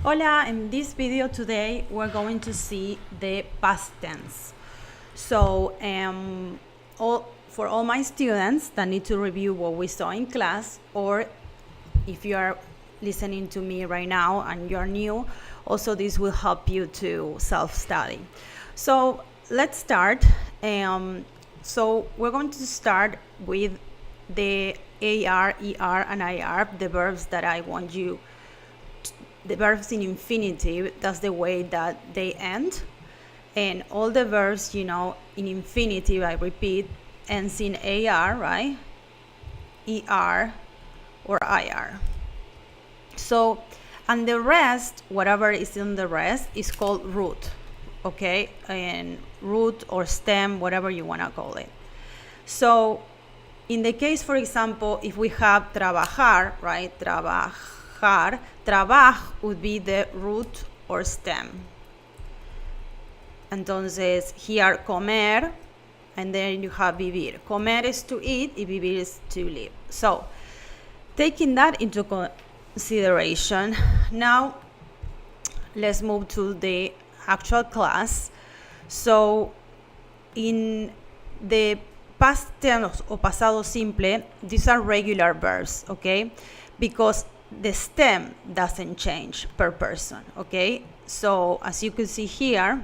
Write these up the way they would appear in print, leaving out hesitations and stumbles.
Hola, in this video today we're going to see the past tense. So for all my students that need to review what we saw in class, or if you are listening to me right now and you're new, also this will help you to self-study. So let's start. So we're going to start with the AR, ER, and IR, the verbs that I want you the verbs in infinitive, that's the way that they end. And all the verbs, in infinitive, I repeat, ends in AR, right? ER or IR. So, and the rest, whatever is in the rest, is called root, okay? And root or stem, whatever you want to call it. So, in the case, for example, if we have trabajar, right? Trabajar, trabaj would be the root or stem. Entonces, here, comer, and then you have vivir. Comer is to eat, y vivir is to live. So, taking that into consideration, now let's move to the actual class. So, in the past tense o pasado simple, these are regular verbs, okay? Because the stem doesn't change per person, okay? So as you can see here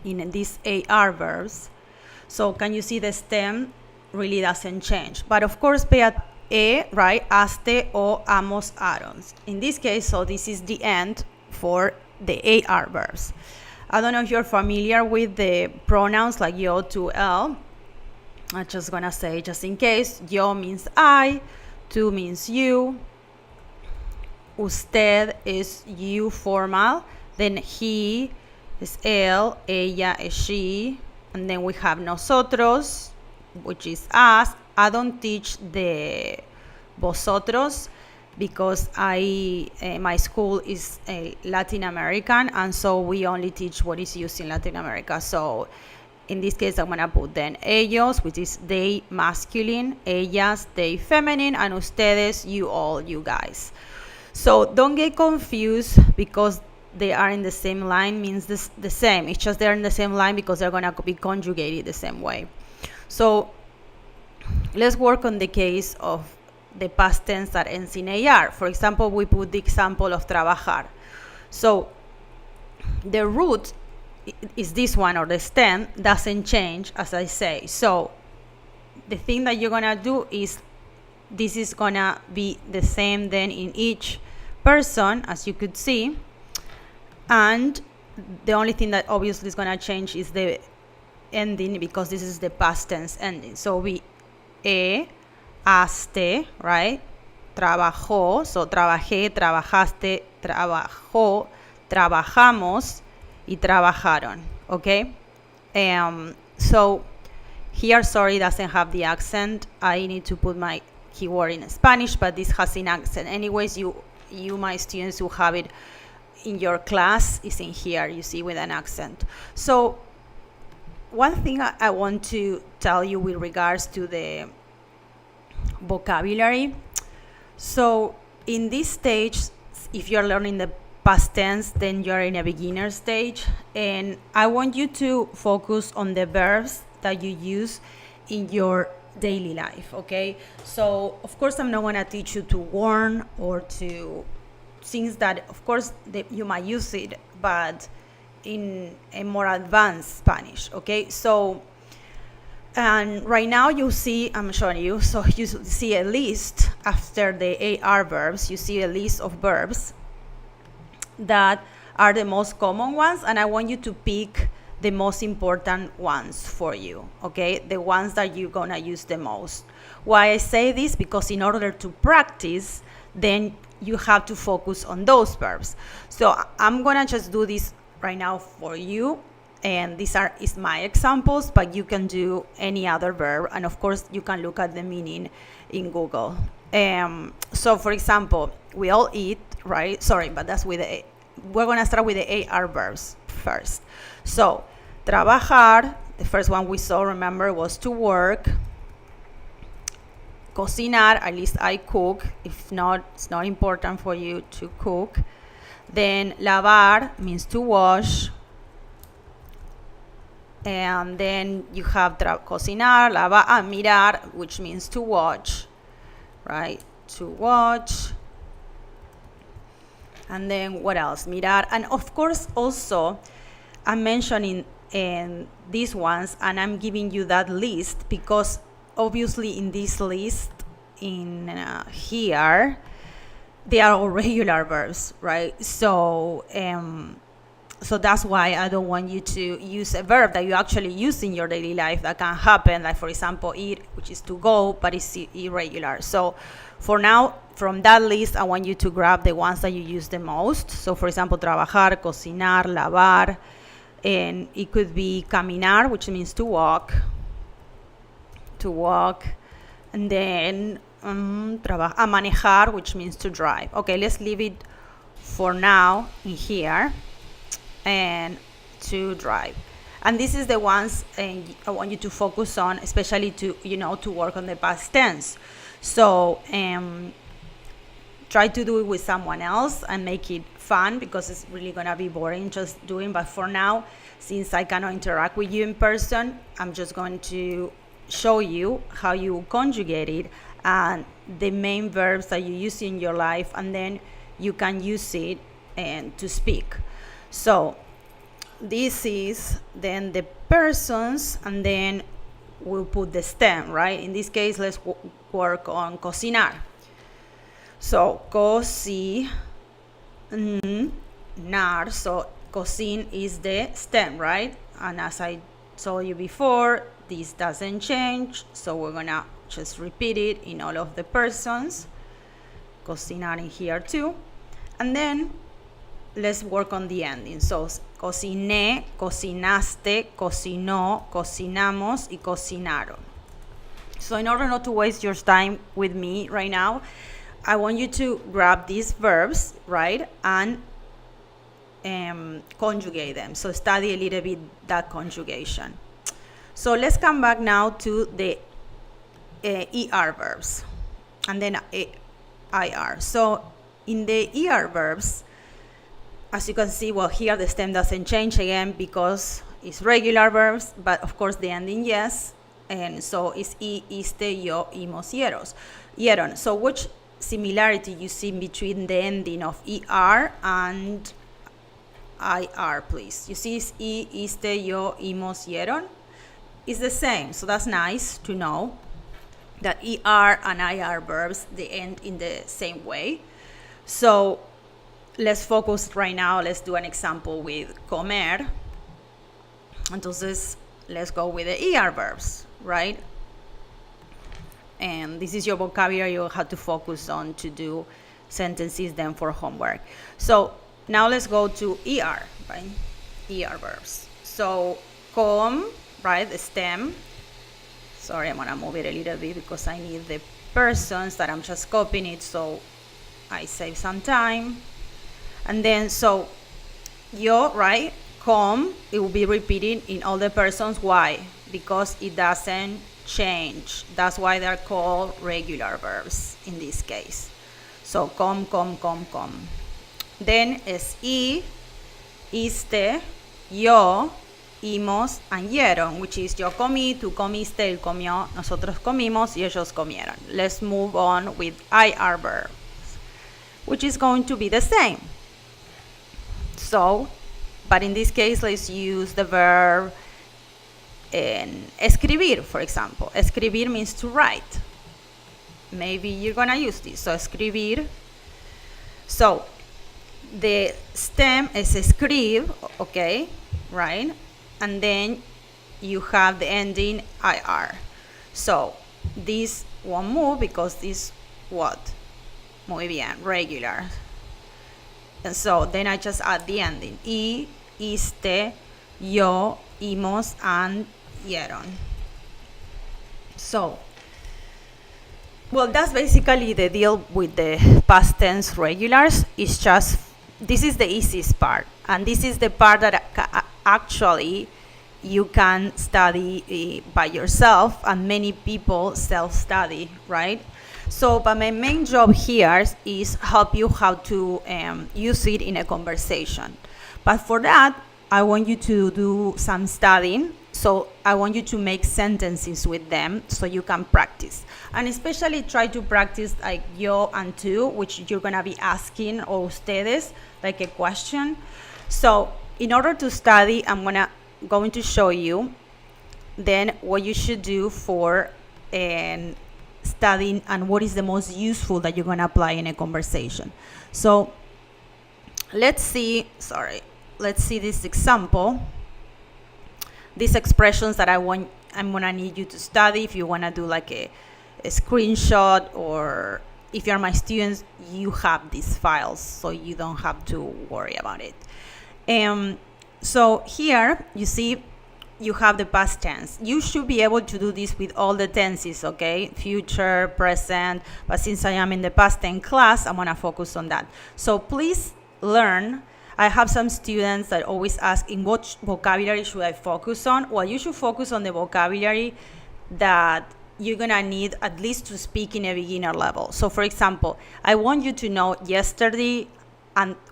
in these AR verbs, so can you see the stem really doesn't change? But of course, pay at right? Aste o amos arons. In this case, so this is the end for the AR verbs. I don't know if you're familiar with the pronouns like yo to el. I'm just gonna say just in case. Yo means I, tú means you, usted is you formal, then he is él, ella is she, and then we have nosotros, which is us. I don't teach the vosotros because my school is Latin American, and so we only teach what is used in Latin America. So in this case, I'm gonna put then ellos, which is they masculine, ellas, they feminine, and ustedes, you all, you guys. So don't get confused because they are in the same line means the same. It's just they're in the same line because they're gonna be conjugated the same way. So let's work on the case of the past tense that ends in AR. For example, we put the example of trabajar. So the root is this one, or the stem doesn't change, as I say. So the thing that you're gonna do is this is gonna be the same then in each person, as you could see, and the only thing that obviously is gonna change is the ending because this is the past tense ending. So we haste, right? Trabajó, so trabajé, trabajaste, trabajó, trabajamos, y trabajaron, okay? So here, sorry, doesn't have the accent. I need to put my keyword in Spanish, but this has an accent. Anyways, you my students who have it in your class is in here, you see, with an accent. So one thing I want to tell you with regards to the vocabulary. So in this stage, if you're learning the past tense, then you're in a beginner stage, and I want you to focus on the verbs that you use in your daily life, okay? So of course I'm not going to teach you to warn or to things that of course you might use it, but in a more advanced Spanish, okay? So and right now you see, I'm showing you, so you see a list after the AR verbs, you see a list of verbs that are the most common ones, and I want you to pick the most important ones for you, okay? The ones that you're gonna use the most. Why I say this? Because in order to practice, then you have to focus on those verbs. So I'm gonna just do this right now for you, and these is my examples, but you can do any other verb, and of course you can look at the meaning in Google. So for example, we all eat, right? Sorry, but that's with the we're gonna start with the AR verbs first. So trabajar, the first one we saw, remember, was to work. Cocinar, at least I cook. If not, it's not important for you to cook. Then lavar means to wash. And then you have cocinar, lavar, mirar, which means to watch, right? To watch. And then what else? Mirar. And of course, also, I'm mentioning these ones, and I'm giving you that list because obviously in this list in here, they are all regular verbs, right? So that's why I don't want you to use a verb that you actually use in your daily life that can happen, like for example, ir, which is to go, but it's irregular. So for now, from that list, I want you to grab the ones that you use the most. So for example, trabajar, cocinar, lavar, and it could be caminar, which means to walk, and then manejar, which means to drive. Okay, let's leave it for now in here, and to drive. And this is the ones I want you to focus on, especially to work on the past tense. So try to do it with someone else and make it fun, because it's really gonna be boring just doing. But for now, since I cannot interact with you in person, I'm just going to show you how you conjugate it and the main verbs that you use in your life, and then you can use it to speak. So this is then the persons, and then we'll put the stem, right? In this case, let's work on cocinar. So cocinar, so cocin is the stem, right? And as I told you before, this doesn't change, so we're gonna just repeat it in all of the persons. Cocinar in here too. And then let's work on the ending. So cociné, cocinaste, cocinó, cocinamos, y cocinaron. So in order not to waste your time with me right now, I want you to grab these verbs, right, and conjugate them. So study a little bit that conjugation. So let's come back now to the ER verbs, and then IR. So in the ER verbs, as you can see, well, here the stem doesn't change again because it's regular verbs, but of course the ending, yes. And so it's iste, yo, imos, hieron. So which similarity you see between the ending of ER and IR, please? You see it's iste, yo, imos, hieron? It's the same, so that's nice to know that ER and IR verbs, they end in the same way. So let's focus right now. Let's do an example with comer. Entonces, let's go with the ER verbs, right? And this is your vocabulary you have to focus on to do sentences then for homework. So now let's go to ER, right? ER verbs. So right, the stem. Sorry, I'm gonna move it a little bit because I need the persons that I'm just copying it, so I save some time. And then, so, yo, right, it will be repeating in all the persons. Why? Because it doesn't change. That's why they're called regular verbs in this case. So, com. Then es iste, yo, imos, and hieron, which is yo comí, tú comiste, él comió, nosotros comimos, y ellos comieron. Let's move on with IR verbs, which is going to be the same. So, but in this case, let's use the verb escribir, for example. Escribir means to write. Maybe you're gonna use this. So, escribir. So, the stem is escrib, okay, right? And then you have the ending IR. So, this won't move because this what? Muy bien, regular. And so then I just add the ending. Iste, yo, imos, and hieron. So, well, that's basically the deal with the past tense regulars. It's just, this is the easiest part. And this is the part that actually you can study by yourself, and many people self-study, right? So, but my main job here is help you how to use it in a conversation. But for that, I want you to do some studying. So I want you to make sentences with them so you can practice. And especially try to practice like yo and tú, which you're gonna be asking, or ustedes, like a question. So in order to study, I'm going to show you then what you should do for studying and what is the most useful that you're going to apply in a conversation. So let's see this example, these expressions that I'm going to need you to study. If you want to do like a screenshot, or if you're my students, you have these files so you don't have to worry about it. So here you see you have the past tense. You should be able to do this with all the tenses, okay? Future, present, but since I am in the past tense class, I'm gonna focus on that. So please learn. I have some students that always ask, in what vocabulary should I focus on? Well, you should focus on the vocabulary that you're gonna need at least to speak in a beginner level. So for example, I want you to know yesterday,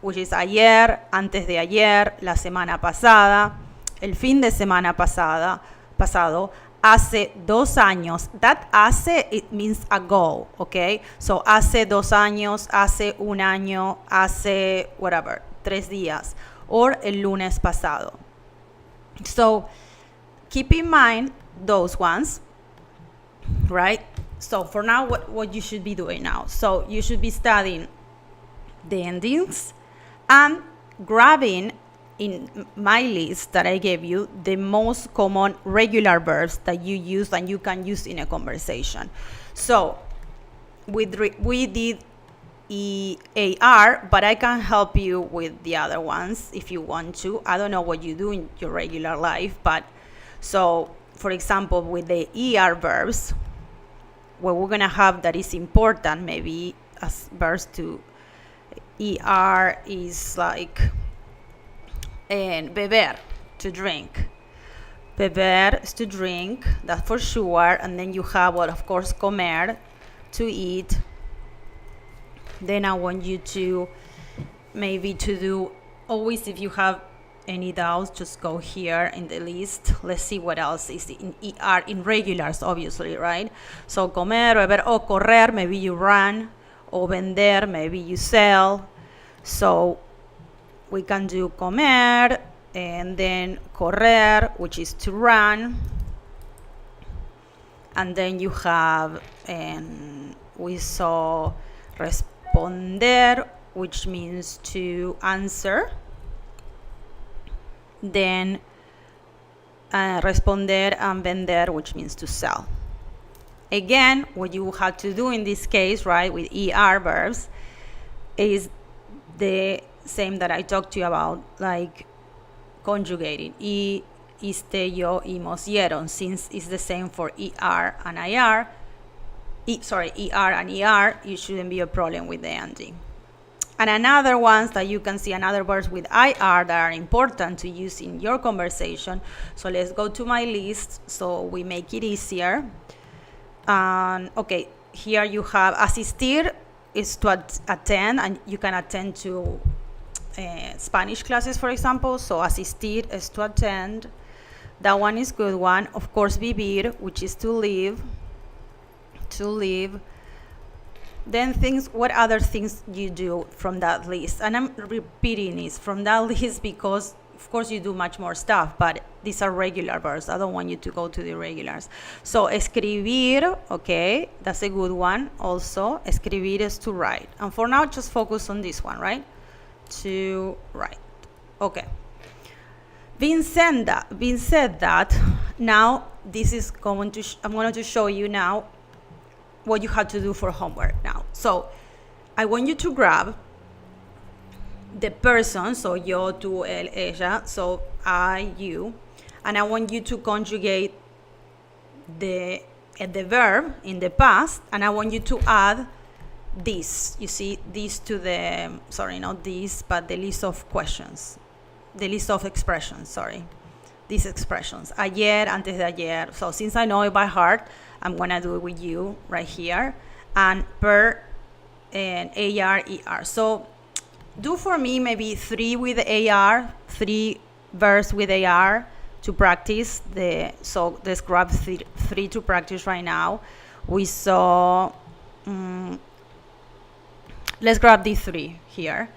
which is ayer, antes de ayer, la semana pasada, el fin de semana pasado, hace 2 años. That hace, it means ago, okay? So hace 2 años, hace 1 año, hace whatever, 3 días, or el lunes pasado. So keep in mind those ones, right? So for now, what you should be doing now? So you should be studying the endings and grabbing in my list that I gave you the most common regular verbs that you use and you can use in a conversation. So we did EAR, but I can help you with the other ones if you want to. I don't know what you do in your regular life, but so for example, with the ER verbs, what we're gonna have that is important, maybe as verbs to ER is like beber, to drink. Beber is to drink, that's for sure. And then you have, well, of course, comer, to eat. Then I want you to maybe to do, always if you have any doubts, just go here in the list. Let's see what else is in ER, in regulars, obviously, right? So comer, beber, o correr, maybe you run, o vender, maybe you sell. So we can do comer, and then correr, which is to run. And then you have, and we saw responder, which means to answer. Then responder and vender, which means to sell. Again, what you have to do in this case, right, with ER verbs, is the same that I talked to you about, like conjugating. Y, iste, yo, imos, yeron. Since it's the same for ER and IR, ER and ER, you shouldn't be a problem with the ending. And another ones that you can see, another verbs with IR that are important to use in your conversation. So let's go to my list so we make it easier. Okay, here you have asistir is to attend, and you can attend to Spanish classes, for example. So asistir is to attend. That one is good one. Of course, vivir, which is to live. To live. Then what other things you do from that list? And I'm repeating this from that list because, of course, you do much more stuff, but these are regular verbs. I don't want you to go to the irregulars. So escribir, okay, that's a good one also. Escribir is to write. And for now, just focus on this one, right? To write. Okay. Being said that, now this is going to, I'm going to show you now what you have to do for homework now. So I want you to grab the person, so yo, tú, él, ella, so I, you, and I want you to conjugate the verb in the past, and I want you to add this. You see, this to the, sorry, not this, but the list of questions, the list of expressions, sorry. These expressions, ayer, antes de ayer. So since I know it by heart, I'm gonna do it with you right here. and per and AR, ER. So do for me maybe 3 with AR, 3 verbs with AR to practice. So let's grab three to practice right now. We saw, let's grab the 3 here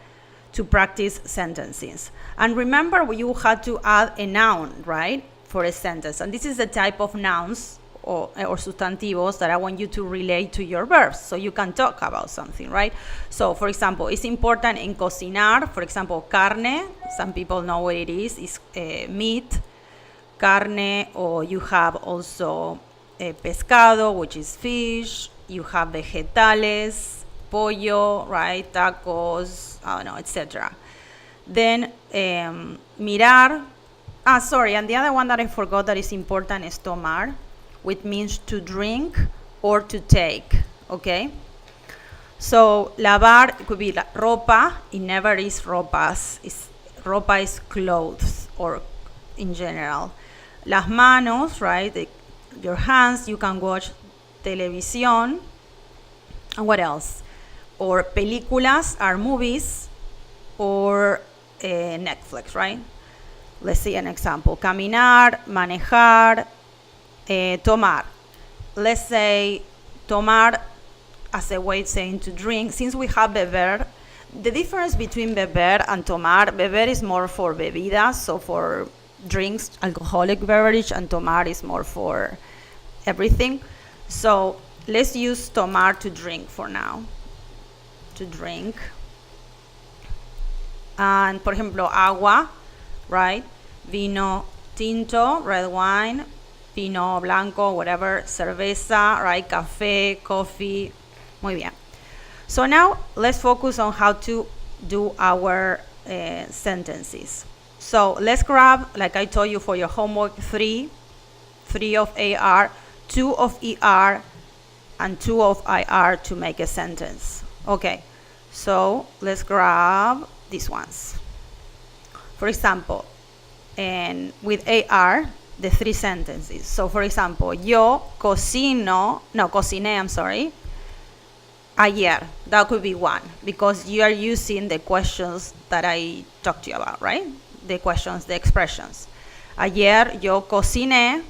to practice sentences. And remember, you had to add a noun, right, for a sentence. And this is the type of nouns or sustantivos that I want you to relate to your verbs, so you can talk about something, right? So, for example, it's important in cocinar, for example, carne, some people know what it is meat, carne, or you have also pescado, which is fish, you have vegetales, pollo, right, tacos, I don't know, etc. Then, mirar, sorry, and the other one that I forgot that is important is tomar, which means to drink or to take, okay? So, lavar could be ropa, it never is ropas, ropa is clothes or in general. Las manos, right, your hands, you can watch televisión, and what else? Or películas are movies, or Netflix, right? Let's see an example. Caminar, manejar, tomar. Let's say tomar as a way of saying to drink. Since we have beber, the difference between beber and tomar, beber is more for bebidas, so for drinks, alcoholic beverage, and tomar is more for everything. So let's use tomar to drink for now. To drink. And, por ejemplo, agua, right? Vino tinto, red wine, vino blanco, whatever, cerveza, right? Café, coffee. Muy bien. So now let's focus on how to do our sentences. So let's grab, like I told you for your homework, 3 of AR, 2 of ER, and 2 of IR to make a sentence. Okay, so let's grab these ones. For example, and with AR, the 3 sentences. So for example, cociné, I'm sorry, ayer. That could be 1, because you are using the questions that I talked to you about, right? The questions, the expressions. Ayer yo cociné,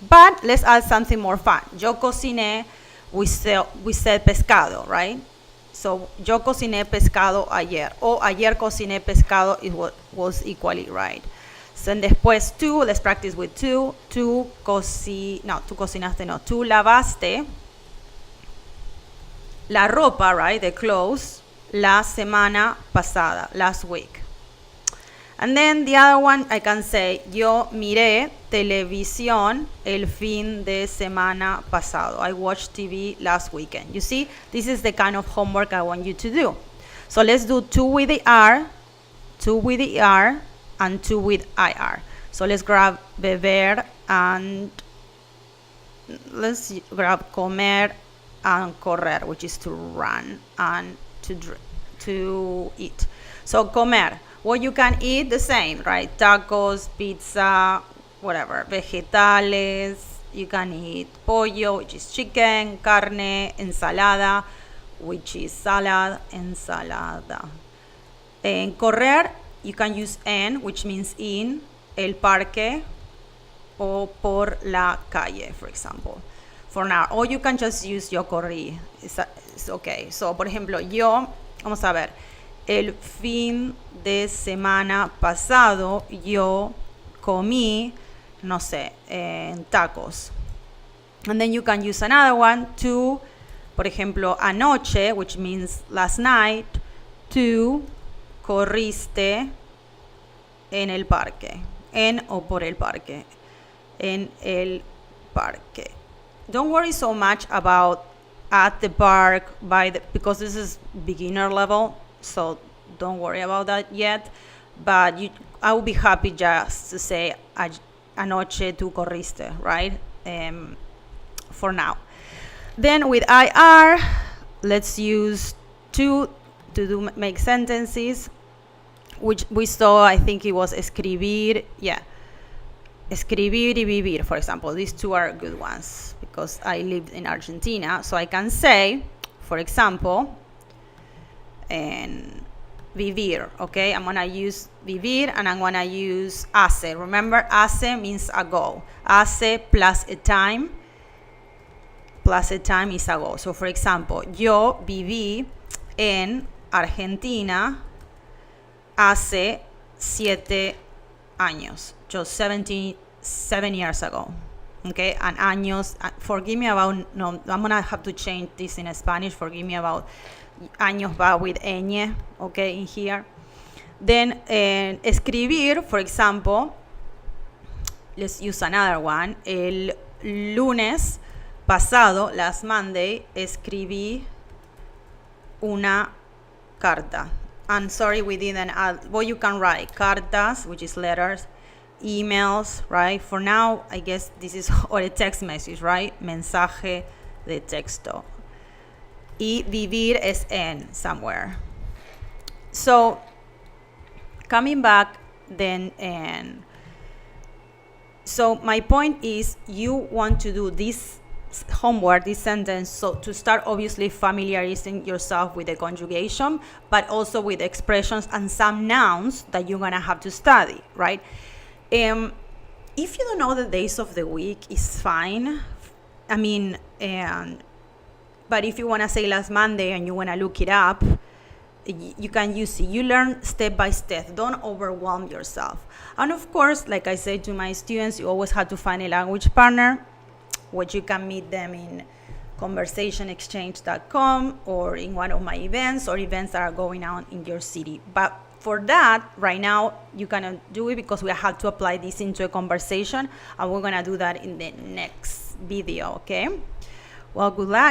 but let's add something more fun. Yo cociné, we said pescado, right? So, yo cociné pescado ayer. O ayer cociné pescado, it was equally right. So, and después tú, let's practice with tú. Tú cocinaste, no. Tú lavaste la ropa, right? The clothes, la semana pasada, last week. And then the other one, I can say, yo miré televisión el fin de semana pasado. I watched TV last weekend. You see, this is the kind of homework I want you to do. So let's do 2 with the R, 2 with the R, and 2 with IR. So let's grab beber and let's grab comer and correr, which is to run and to eat. So comer. What you can eat, the same, right? Tacos, pizza, whatever. Vegetales, you can eat pollo, which is chicken, carne, ensalada, which is salad, ensalada. En correr, you can use en, which means in, el parque, or por la calle, for example. For now, or you can just use yo corrí. It's okay. So, por ejemplo, yo, vamos a ver. El fin de semana pasado yo comí, no sé, tacos. And then you can use another one, to, por ejemplo, anoche, which means last night, tú corriste en el parque. En o por el parque. En el parque. Don't worry so much about at the park, because this is beginner level. So don't worry about that yet, but I will be happy just to say anoche tú corriste, right? For now. Then with IR, let's use to make sentences, which we saw, I think it was escribir, yeah. escribir y vivir, for example. These two are good ones because I lived in Argentina. So I can say, for example, and vivir, okay? I'm gonna use vivir and I'm gonna use hace. Remember, hace means ago. Hace plus a time is ago. So for example, yo viví en Argentina hace 7 años. Just 7 years ago. Okay, and años, forgive me about, no, I'm gonna have to change this in Spanish. Forgive me about años va with ñ, okay, in here. Then escribir, for example, let's use another one. El lunes pasado, last Monday, escribí una carta. I'm sorry we didn't add, well, you can write cartas, which is letters, emails, right? For now, I guess this is, or a text message, right? Mensaje de texto. Y vivir es en somewhere. So, coming back then, and so my point is you want to do this homework, this sentence, so to start obviously familiarizing yourself with the conjugation, but also with expressions and some nouns that you're gonna have to study, right? If you don't know the days of the week, it's fine. I mean, but if you want to say last Monday and you want to look it up, you can use it. You learn step by step. Don't overwhelm yourself. And of course, like I say to my students, you always have to find a language partner, which you can meet them in conversationexchange.com or in one of my events or events that are going on in your city. But for that, right now, you cannot do it because we have to apply this into a conversation, and we're going to do that in the next video, okay? Well, good luck.